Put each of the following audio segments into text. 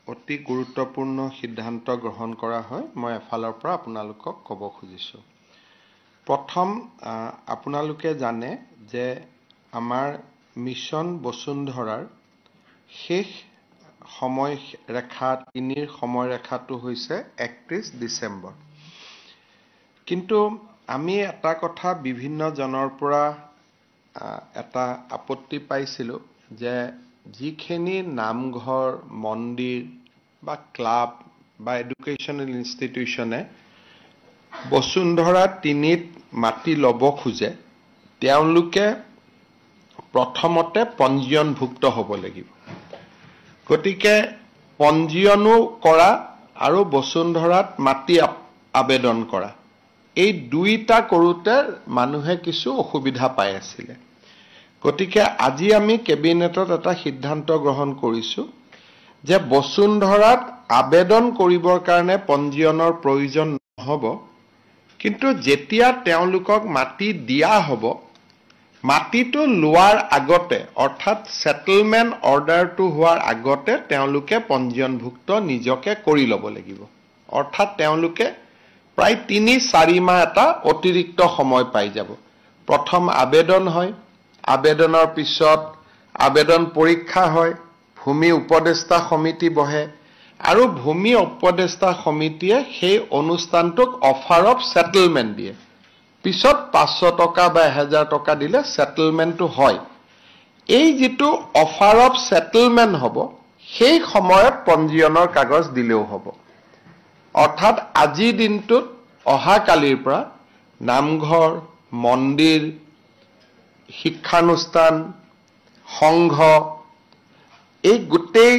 অতি গুৰুত্বপূৰ্ণ সিদ্ধান্ত গ্ৰহণ কৰা হয় মই এফালৰ পৰা আপোনালোকক ক'ব খুজিছোঁ প্ৰথম আপোনালোকে জানে যে আমাৰ মিছন বসুন্ধৰাৰ শেষ সময়ৰেখা 3 সময়ৰেখাটো হৈছে 31 ডিসেম্বৰ কিন্তু আমি এটা কথা বিভিন্ন জনৰ পৰা এটা আপত্তি পাইছিলো যে যিখিনি নামঘৰ মন্দিৰ বা ক্লাব বা এডুকেশনাল ইনষ্টিটিউশনে বসুন্ধৰা 3ত মাটি ল'ব খোজে তেওঁলোকে প্ৰথমতে পঞ্জীয়নভুক্ত হ'ব লাগিব গতিকে পঞ্জীয়নো কৰা আৰু বসুন্ধৰাত মাটি আবেদন কৰা এই দুইটা কৰোতে মানুহে কিছু অসুবিধা পাই আছিল গতিকে আজি আমি কেবিনেটত এটা সিদ্ধান্ত গ্ৰহণ কৰিছো যে বসুন্ধৰাত আবেদন কৰিবৰ কাৰণে পঞ্জীয়নৰ প্ৰয়োজন নহব কিন্তু যেতিয়া তেওঁলোকক মাটি দিয়া হ'ব মাটিটো লোৱাৰ আগতে অৰ্থাৎ সেটেলমেন্ট অৰ্ডাৰটো হোৱাৰ আগতে তেওঁলোকে পঞ্জীয়নভুক্ত নিজকে কৰি ল'ব লাগিব অৰ্থাৎ তেওঁলোকে প্ৰায় 3-4 মাহ এটা অতিৰিক্ত সময় পাই যাব প্ৰথম আবেদন হয় আবেদনৰ পিছত আবেদন পৰীক্ষা হয় ভূমি উপদেষ্টা সমিতি বহে আৰু ভূমি উপদেষ্টা সমিতিয়ে সেই অনুষ্ঠানটোক অফাৰ অফ সেটেলমেন্ট দিয়ে পিছত 500 টকা বা 1000 টকা দিলে সেটেলমেন্টটো হয় এই যেটো অফাৰ অফ সেটেলমেন্ট হ'ব সেই সময়ত পঞ্জীয়নৰ কাগজ দিলেও হ'ব অৰ্থাৎ আজি দিনটোত অহা কালিৰ পৰা নামঘৰ মন্দিৰ শিক্ষানুষ্ঠান সংঘ এই গোটেই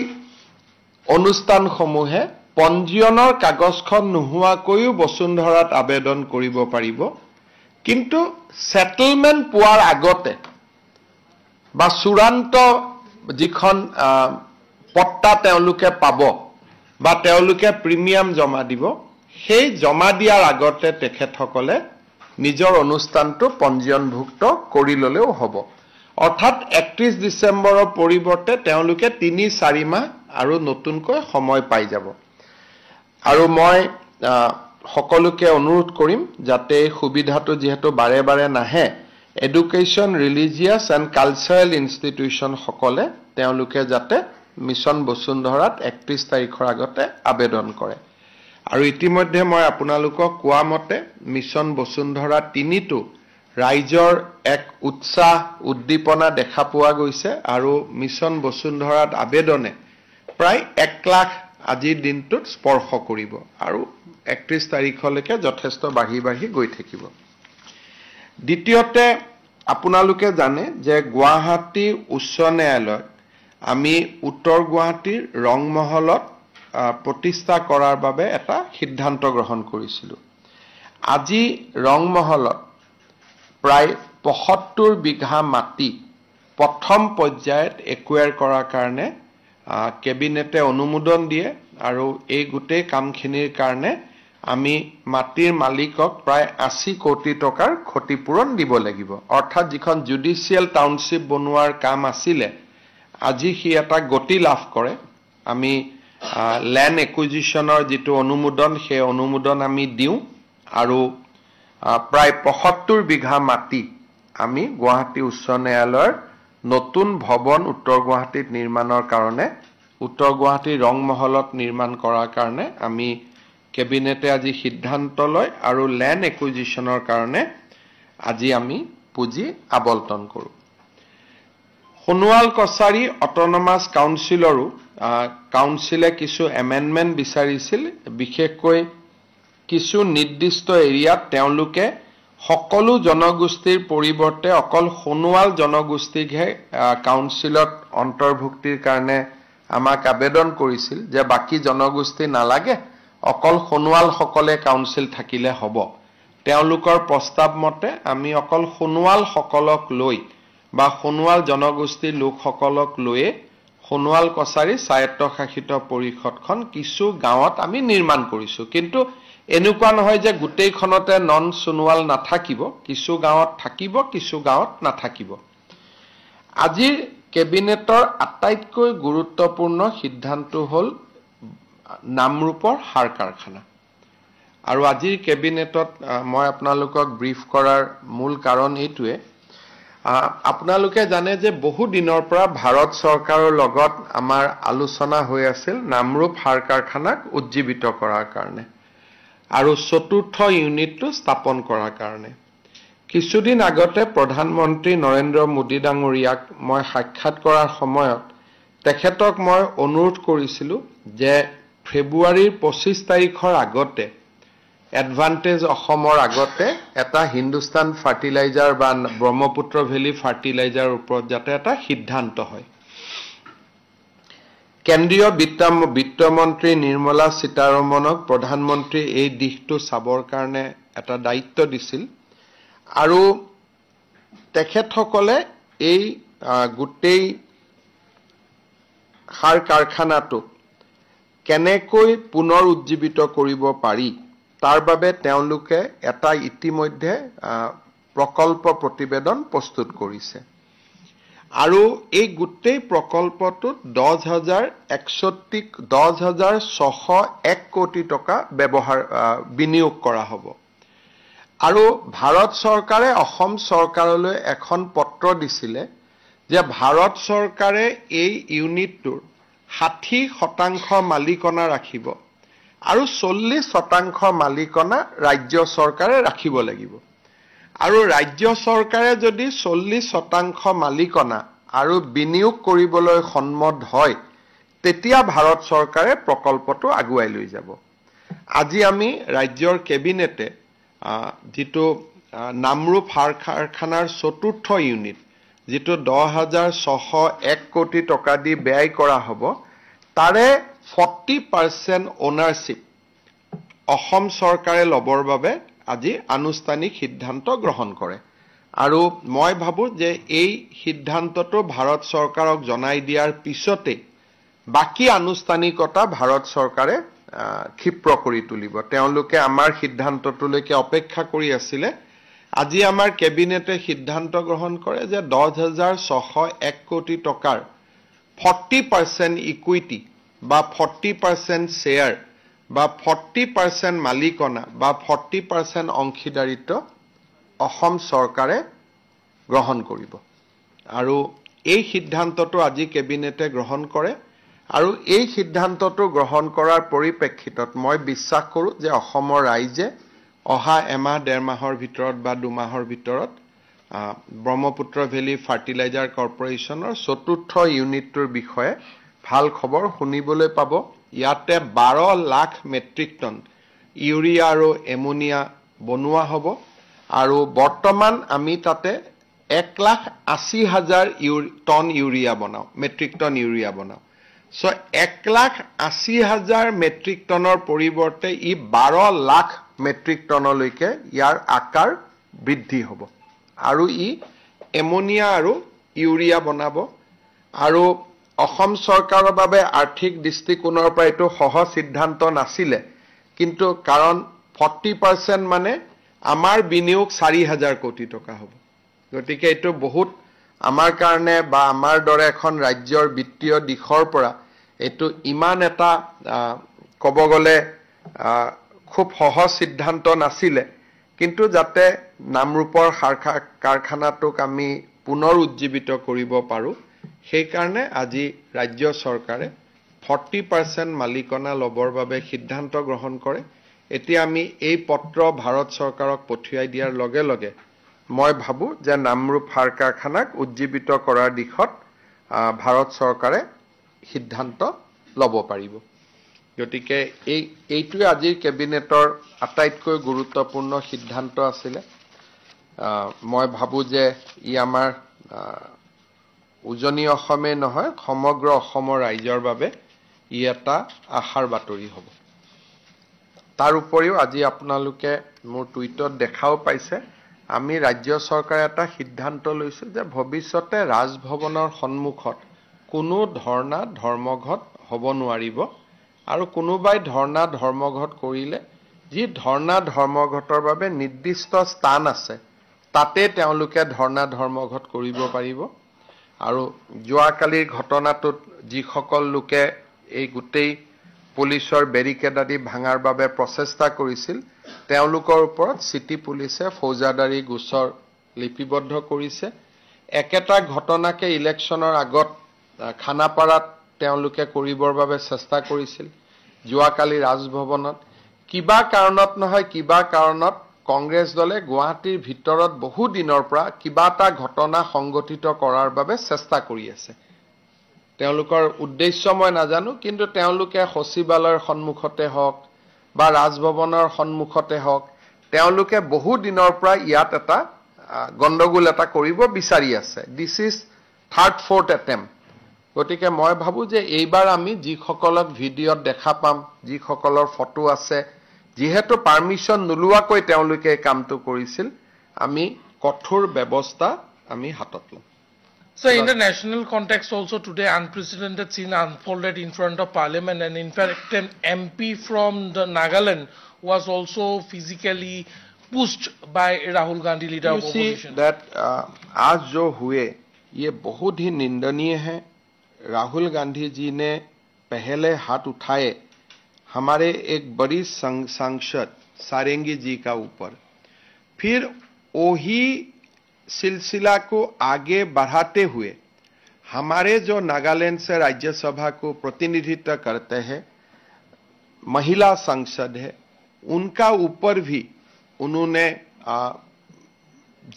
অনুষ্ঠানসমূহে পঞ্জীয়নৰ কাগজখন নোহোৱাকৈও বসুন্ধৰাত আবেদন কৰিব পাৰিব কিন্তু সেটেলমেন্ট পোৱাৰ আগতে বা চূড়ান্ত যিখন পট্টা তেওঁলোকে পাব বা তেওঁলোকে প্ৰিমিয়াম জমা দিব সেই জমা দিয়াৰ আগতে তেখেতসকলে নিজৰ অনুষ্ঠানটো পঞ্জীয়নভুক্ত কৰি ললেও হ'ব অৰ্থাৎ 31 ডিসেম্বৰৰ পৰিৱৰ্তে তেওঁলোকে 3-4 মাহ আৰু নতুনকৈ সময় পাই যাব আৰু মই সকলোকে অনুৰোধ কৰিম যাতে সুবিধাটো যেহেতু বাৰে বাৰে নাহে education religious and cultural institution সকলে তেওঁলোকে যাতে মিছন বসুন্ধৰাত 31 তাৰিখৰ আগতে আবেদন কৰে আৰু ইতিমধ্যে মই আপোনালোকক কোৱা মতে মিছন বসুন্ধৰা 3টো ৰাইজৰ এক উৎসাহ উদ্দীপনা দেখা পোৱা গৈছে আৰু মিছন বসুন্ধৰাত আবেদনে প্ৰায় 1 লাখ আজিৰ দিনটোত স্পৰ্শ কৰিব আৰু 31 তাৰিখলৈকে যথেষ্ট বাঢ়ি গৈ থাকিব দ্বিতীয়তে আপোনালোকে জানে যে গুৱাহাটী উচ্চ ন্যায়ালয় আমি উত্তৰ গুৱাহাটীৰ ৰংমহলত প্ৰতিষ্ঠা কৰাৰ বাবে এটা সিদ্ধান্ত গ্ৰহণ কৰিছিলো আজি ৰংমহলত প্ৰায় 75 বিঘা মাটি প্ৰথম পৰ্যায়ত একুয়াৰ কৰাৰ কাৰণে কেবিনেটে অনুমোদন দিয়ে আৰু এই গোটেই কামখিনিৰ কাৰণে আমি মাটিৰ মালিকক প্ৰায় 80 কোটি টকাৰ ক্ষতিপূৰণ দিব লাগিব অৰ্থাৎ যিখন জুডিশিয়াল টাউনশ্বিপ বনোৱাৰ কাম আছিল আজি হি এটা গতি লাভ কৰে আমি ল্যান্ড একুইজিশনৰ যেটো অনুমোদন সেই অনুমোদন আমি দিও আৰু প্ৰায় 75 বিঘা মাটি আমি গুৱাহাটী উচ্চ ন্যায়ালয়ৰ নতুন ভৱন উত্তৰ গুৱাহাটীত নিৰ্মাণৰ কাৰণে উত্তৰ গুৱাহাটী ৰংমহলত নিৰ্মাণ কৰাৰ কাৰণে আমি কেবিনেটে আজি সিদ্ধান্ত লয় আৰু ল্যান্ড একুইজিশনৰ কাৰণে আজি আমি পুঁজি আবণ্টন কৰো সোণোৱাল কছাৰী অটোনমাস কাউন্সিলৰো কাউন্সিলে কিছু এমেন্ডমেন্ট বিচাৰিছিল বিশেষকৈ কিছু নিৰ্দিষ্ট এৰিয়াত তেওঁলোকে সকলো জনগোষ্ঠীৰ পৰিৱৰ্তে অকল সোণোৱাল জনগোষ্ঠীকহে কাউন্সিলত অন্তৰ্ভুক্তিৰ কাৰণে আমাক আবেদন কৰিছিল যে বাকি জনগোষ্ঠী নালাগে অকল সোণোৱাল সকলে কাউন্সিল থাকিলে হ'ব তেওঁলোকৰ প্ৰস্তাৱ মতে আমি অকল সোণোৱাল সকলক লৈ বা সোণোৱাল জনগোষ্ঠীৰ লোকসকলক লৈ সোণোৱাল কছাৰী স্বায়ত্তশাসিত পৰিষদখন কিছু গাঁৱত আমি নিৰ্মাণ কৰিছো কিন্তু এনেকুৱা নহয় যে গোটেইখনতে নন সোণোৱাল নাথাকিব কিছু গাঁৱত থাকিব কিছু গাঁৱত নাথাকিব আজিৰ কেবিনেটৰ আটাইতকৈ গুৰুত্বপূৰ্ণ সিদ্ধান্ত হ'ল নামৰূপৰ সাৰ কাৰখানা। আৰু আজিৰ কেবিনেটত মই আপোনালোকক ব্ৰিফ কৰাৰ মূল কাৰণ এইটোৱে, আপোনালোকে জানে যে বহু দিনৰ পৰা ভাৰত চৰকাৰৰ লগত আমাৰ আলোচনা হৈ আছিল নামৰূপ সাৰ কাৰখানাক উজ্জীৱিত কৰাৰ কাৰণে আৰু চতুৰ্থ ইউনিটটো স্থাপন কৰাৰ কাৰণে। কিছুদিন আগতে প্ৰধানমন্ত্ৰী নৰেন্দ্ৰ মোদী ডাঙৰীয়াক মই সাক্ষাৎ কৰাৰ সময়ত তেখেতক মই অনুৰোধ কৰিছিলোঁ যে ফেব্ৰুৱাৰীৰ 25 তাৰিখৰ আগতে এডভান্টেজ অসমৰ আগতে এটা হিন্দুস্তান ফাৰ্টিলাইজাৰ বা ব্ৰহ্মপুত্ৰ ভেলী ফাৰ্টিলাইজাৰৰ ওপৰত যাতে এটা সিদ্ধান্ত হয়। কেন্দ্ৰীয় বিত্তমন্ত্ৰী নিৰ্মলা সীতাৰমণক প্ৰধানমন্ত্ৰী এই দিশটো চাবৰ কাৰণে এটা দায়িত্ব দিছিল আৰু তেখেতসকলে এই গোটেই সাৰ কাৰখানাটোক কেনেকৈ পুনৰ উজ্জীৱিত কৰিব পাৰি তাৰ বাবে তেওঁলোকে এটা ইতিমধ্যে প্ৰকল্প প্ৰতিবেদন প্ৰস্তুত কৰিছে আৰু এই গোটেই প্ৰকল্পটোত 10,601 কোটি টকা বিনিয়োগ কৰা হ'ব। আৰু ভাৰত চৰকাৰে অসম চৰকাৰলৈ এখন পত্ৰ দিছিলে যে ভাৰত চৰকাৰে এই ইউনিটটোৰ 60% মালিকনা ৰাখিব আৰু 40% মালিকনা ৰাজ্য চৰকাৰে ৰাখিব লাগিব। আৰু ৰাজ্য চৰকাৰে যদি 40% মালিকনা আৰু বিনিয়োগ কৰিবলৈ সন্মত হয় তেতিয়া ভাৰত চৰকাৰে প্ৰকল্পটো আগুৱাই লৈ যাব। আজি আমি ৰাজ্যৰ কেবিনেটে যিটো নামৰূপ সাৰ কাৰখানাৰ চতুৰ্থ ইউনিট যিটো 10,601 কোটি টকা দি ব্যয় কৰা হ'ব তাৰে 40% ওনাৰশ্বিপ অসম চৰকাৰে ল'বৰ বাবে আজি আনুষ্ঠানিক সিদ্ধান্ত গ্ৰহণ কৰে। আৰু মই ভাবো যে এই সিদ্ধান্তটো ভাৰত চৰকাৰক জনাই দিয়াৰ পিছতে বাকি আনুষ্ঠানিকতা ভাৰত চৰকাৰে ক্ষিপ্ৰ কৰি তুলিব। তেওঁলোকে আমাৰ সিদ্ধান্তটোলৈকে অপেক্ষা কৰি আছিলে। আজি আমাৰ কেবিনেটে সিদ্ধান্ত গ্ৰহণ কৰে যে 10,601 কোটি টকাৰ 40% ইকুইটি বা 40% শ্বেয়াৰ বা 40% মালিকনা বা 40% অংশীদাৰিত্ব অসম চৰকাৰে গ্ৰহণ কৰিব। আৰু এই সিদ্ধান্তটো আজি কেবিনেটে গ্ৰহণ কৰে আৰু এই সিদ্ধান্তটো গ্ৰহণ কৰাৰ পৰিপ্ৰেক্ষিতত মই বিশ্বাস কৰোঁ যে অসমৰ ৰাইজে অহা এমাহ ডেৰ মাহৰ ভিতৰত বা দুমাহৰ ভিতৰত ব্ৰহ্মপুত্ৰ ভেলী ফাৰ্টিলাইজাৰ কৰ্পোৰেশ্যনৰ চতুৰ্থ ইউনিটটোৰ বিষয়ে ভাল খবৰ শুনিবলৈ পাব। ইয়াতে 12 লাখ মেট্ৰিক টন ইউৰিয়া আৰু এমোনিয়া বনোৱা হ'ব আৰু বৰ্তমান আমি তাতে 1,80,000 টন ইউৰিয়া বনাওঁ, মেট্ৰিক টন ইউৰিয়া বনাওঁ। সো 1,80,000 মেট্ৰিক টনৰ পৰিৱৰ্তে ই 12 লাখ মেট্ৰিক টনলৈকে ইয়াৰ আকাৰ বৃদ্ধি হ'ব আৰু ই এমোনিয়া আৰু ইউৰিয়া বনাব। আৰু অসম চৰকাৰৰ বাবে আৰ্থিক দৃষ্টিকোণৰ পৰা এইটো সহজ সিদ্ধান্ত নাছিলে, কিন্তু কাৰণ 40% মানে আমাৰ বিনিয়োগ 4,000 কোটি টকা হ'ব। গতিকে এইটো বহুত আমাৰ কাৰণে বা আমাৰ দৰে এখন ৰাজ্যৰ বিত্তীয় দিশৰ পৰা এইটো ইমান এটা ক'ব গ'লে খুব সহজ সিদ্ধান্ত নাছিলে, কিন্তু যাতে নামৰূপৰ সাৰ কাৰখানাটোক আমি পুনৰ উজ্জীৱিত কৰিব পাৰোঁ সেইকাৰণে আজি ৰাজ্য চৰকাৰে 40% মালিকনা ল'বৰ বাবে সিদ্ধান্ত গ্ৰহণ কৰে। এতিয়া আমি এই পত্ৰ ভাৰত চৰকাৰক পঠিয়াই দিয়াৰ লগে লগে মই ভাবোঁ যে নামৰূপ সাৰ কাৰখানাক উজ্জীৱিত কৰাৰ দিশত ভাৰত চৰকাৰে সিদ্ধান্ত ল'ব পাৰিব। গতিকে এইটোৱে আজিৰ কেবিনেটৰ আটাইতকৈ গুৰুত্বপূৰ্ণ সিদ্ধান্ত আছিলে। মই ভাবোঁ যে ই আমাৰ উজনি অসমেই নহয় সমগ্ৰ অসমৰ ৰাইজৰ বাবে ই এটা আশাৰ বাতৰি হ'ব। তাৰ উপৰিও আজি আপোনালোকে মোৰ টুইটত দেখাও পাইছে আমি ৰাজ্য চৰকাৰে এটা সিদ্ধান্ত লৈছোঁ যে ভৱিষ্যতে ৰাজভৱনৰ সন্মুখত কোনো ধৰ্ণা ধৰ্মঘট হ'ব নোৱাৰিব আৰু কোনোবাই ধৰ্ণা ধৰ্মঘট কৰিলে যি ধৰ্ণা ধৰ্মঘটৰ বাবে নিৰ্দিষ্ট স্থান আছে তাতে তেওঁলোকে ধৰ্ণা ধৰ্মঘট কৰিব পাৰিব। আৰু যোৱাকালিৰ ঘটনাটোত যিসকল লোকে এই গোটেই পুলিচৰ বেৰিকেড আদি ভাঙাৰ বাবে প্ৰচেষ্টা কৰিছিল তেওঁলোকৰ ওপৰত সিটি পুলিচে ফৌজদাৰী গোচৰ লিপিবদ্ধ কৰিছে একেটা ঘটনাকে ইলেকশ্যনৰ আগত খানাপাৰাত তেওঁলোকে কৰিবৰ বাবে চেষ্টা কৰিছিল যোৱাকালি ৰাজভৱনত কিবা কাৰণত নহয় কিবা কাৰণত কংগ্ৰেছ দলে গুৱাহাটীৰ ভিতৰত বহু দিনৰ পৰা কিবা এটা ঘটনা সংগঠিত কৰাৰ বাবে চেষ্টা কৰি আছে তেওঁলোকৰ উদ্দেশ্য মই নাজানো কিন্তু তেওঁলোকে সচিবালয়ৰ সন্মুখতে হওক বা ৰাজভৱনৰ সন্মুখতে হওক তেওঁলোকে বহু দিনৰ পৰা ইয়াত এটা গণ্ডগোল এটা কৰিব বিচাৰি আছে this is third fourth attempt গতিকে মই ভাবো যে এইবাৰ আমি যিসকলক ভিডিঅ'ত দেখা পাম যিসকলৰ ফটো আছে যেহেতু পাৰমিশন নোলোৱাকৈ তেওঁলোকে কামটো কৰিছিল আমি কঠোৰ ব্যৱস্থা আমি হাতত লম So in the national context also today unprecedented scene unfolded in front of parliament and in fact an MP from the Nagaland was also physically pushed by Rahul Gandhi leader of opposition. That आज जो हुए ये बहुत ही निंदनीय है राहुल गांधी जी ने पहले हाथ उठाए हमारे एक बड़ी सांसद सारंगी जी का ऊपर फिर वही सिलसिला को आगे बढ़ाते हुए हमारे जो नागालैंड से राज्यसभा को प्रतिनिधित्व करते हैं महिला सांसद है उनका ऊपर भी उन्होंने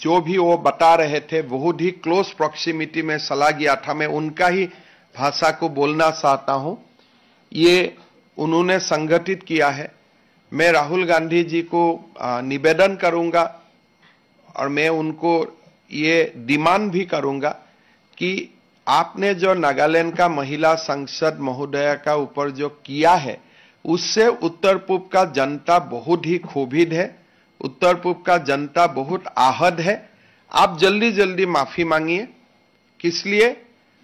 जो भी वो बता रहे थे बहुत ही क्लोज प्रॉक्सिमिटी में चला गया था मैं उनका ही भाषा को बोलना चाहता हूं ये उन्होंने संगठित किया है मैं राहुल गांधी जी को निवेदन करूंगा और मैं उनको ये डिमांड भी करूंगा कि आपने जो नागालैंड का महिला सांसद महोदय का ऊपर जो किया है उससे उत्तर पूर्व का जनता बहुत ही क्षोभित है उत्तर पूर्व का जनता बहुत आहत है आप जल्दी जल्दी माफी मांगिए इसलिए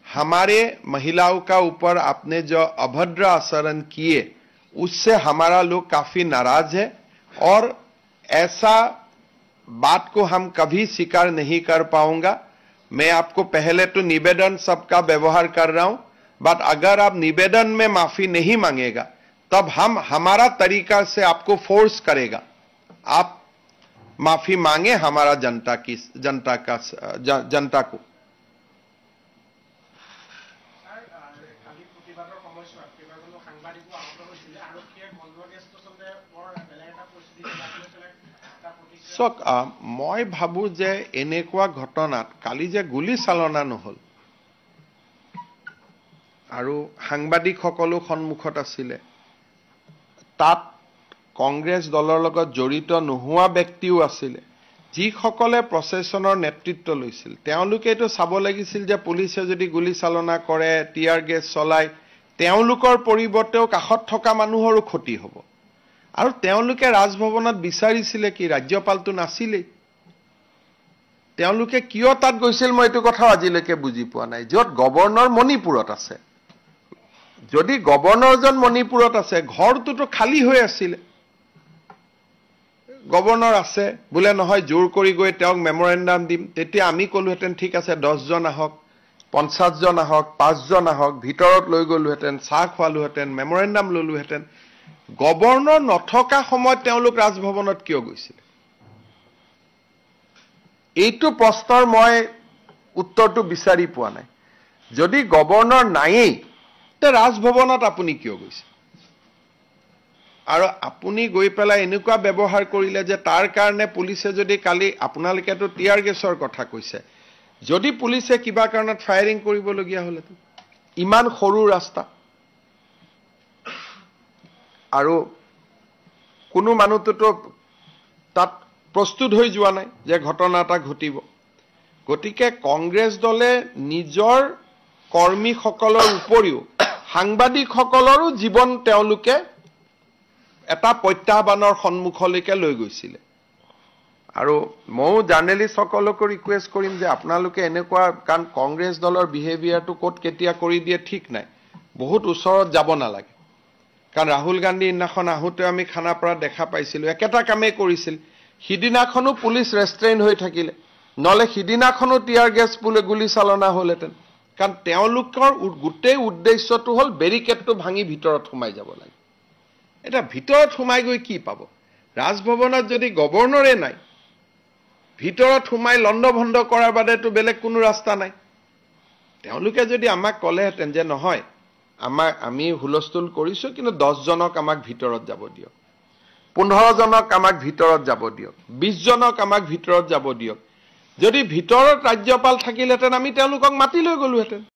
हमारे महिलाओं का ऊपर आपने जो अभद्र आचरण किए उससे हमारा लोग काफी नाराज है और ऐसा बात को हम कभी स्वीकार नहीं कर पाऊंगा मैं आपको पहले तो निवेदन सबका व्यवहार कर रहा हूं बट अगर आप निवेदन में माफी नहीं मांगेगा तब हम हमारा तरीका से आपको फोर्स करेगा आप माफी मांगे हमारा जनता को মই ভাবো যে এনেকুৱা ঘটনাত কালি যে গুলি চালনা নহল আৰু সাংবাদিকসকলো সন্মুখত আছিল তাত কংগ্ৰেছ দলৰ লগত জড়িত নোহোৱা ব্যক্তিও আছিল যিসকলে প্ৰচেছনৰ নেতৃত্ব লৈছিল তেওঁলোকে এটো চাব লাগিছিল যে পুলিচে যদি গুলি চালনা কৰে টিয়াৰ গেছ চলাই তেওঁলোকৰ পৰিৱৰ্তেও কাখত থকা মানুহৰো ক্ষতি হ'ব আৰু তেওঁলোকে ৰাজভৱনত বিচাৰিছিল কি ৰাজ্যপালটো নাছিলে তেওঁলোকে কিয় তাত গৈছিল মই এটো কথা আজিলৈকে বুজি পোৱা নাই যত গভৰ্ণৰ মণিপুৰত আছে যদি গভৰ্ণৰজন মণিপুৰত আছে ঘৰটো খালি হৈ আছিল গভৰ্ণৰ আছে বুলে নহয় জোৰ কৰি গৈ তেওঁক মেমৰেন্ডাম দিম তেতিয়া আমি কলোহেতেন ঠিক আছে 10 জন আহক 50 জন আহক 5 জন আহক ভিতৰত লৈ গলোহেতেন চাহ খোৱালোহেতেন মেমৰেন্ডাম ললোহেতেন গভৰ্ণৰ নথকা সময়ত তেওঁলোক ৰাজভৱনত কিয় গৈছিল এইটো প্ৰশ্নৰ মই উত্তৰটো বিচাৰি পোৱা নাই যদি গভৰ্ণৰ নাইয়ে তে ৰাজভৱনত আপুনি কিয় গৈছিল আৰু আপুনি গৈ পেলাই এনেকুৱা ব্যৱহাৰ কৰিলে যে তাৰ কাৰণে পুলিচে যদি কালি আপোনালোকেটো টিয়াৰ গেছৰ কথা কৈছে যদি পুলিচে কিবা কাৰণত ফায়াৰিং কৰিবলগীয়া হলেতো ইমান সৰু ৰাস্তা আৰু কোনো মানুহটো তাত প্ৰস্তুত হৈ যোৱা নাই যে ঘটনা এটা ঘটিব গতিকে কংগ্ৰেছ দলে নিজৰ কৰ্মীসকলৰ উপৰিও সাংবাদিকসকলৰো জীৱন তেওঁলোকে এটা প্ৰত্যাহ্বানৰ সন্মুখলৈকে লৈ গৈছিল আৰু মই জাৰ্নেলিষ্টসকলক ৰিকুৱেষ্ট কৰিম যে আপোনালোকে এনেকুৱা কাৰণ কংগ্ৰেছ দলৰ বিহেভিয়াৰটো কোট কেতিয়া কৰি দিয়ে ঠিক নাই বহুত ওচৰত যাব নালাগে কাৰণ ৰাহুল গান্ধী ইনাখন আহোতে আমি খানাপাৰা দেখা পাইছিল একেটা কামে কৰিছিল হিদিনাখনো পুলিচ ৰেষ্ট্ৰেইন হৈ থাকিলে নলে হিদিনাখনো টিয়াৰ গেছ পুলে গুলি চালনা হলহেতেন কাৰণ তেওঁলোকৰ গোটেই উদ্দেশ্যটো হল বেৰিকেডটো ভাঙি ভিতৰত সোমাই যাব লাগে এটা ভিতৰত সোমাই গৈ কি পাব ৰাজভৱনত যদি গভৰ্ণৰে নাই ভিতৰত সোমাই লণ্ডভণ্ড কৰাৰ বাদেতো বেলেগ কোনো ৰাস্তা নাই তেওঁলোকে যদি আমাক ক'লেহেঁতেন যে নহয় আমি হুলস্থুল কৰিছো কিন্তু 10 জনক আমাক ভিতৰত যাব দিয়ক 15 জনক আমাক ভিতৰত যাব দিয়ক 20 জনক আমাক ভিতৰত যাব দিয়ক যদি ভিতৰত ৰাজ্যপাল থাকিলহেঁতেন আমি তেওঁলোকক মাতি লৈ গলোহেঁতেন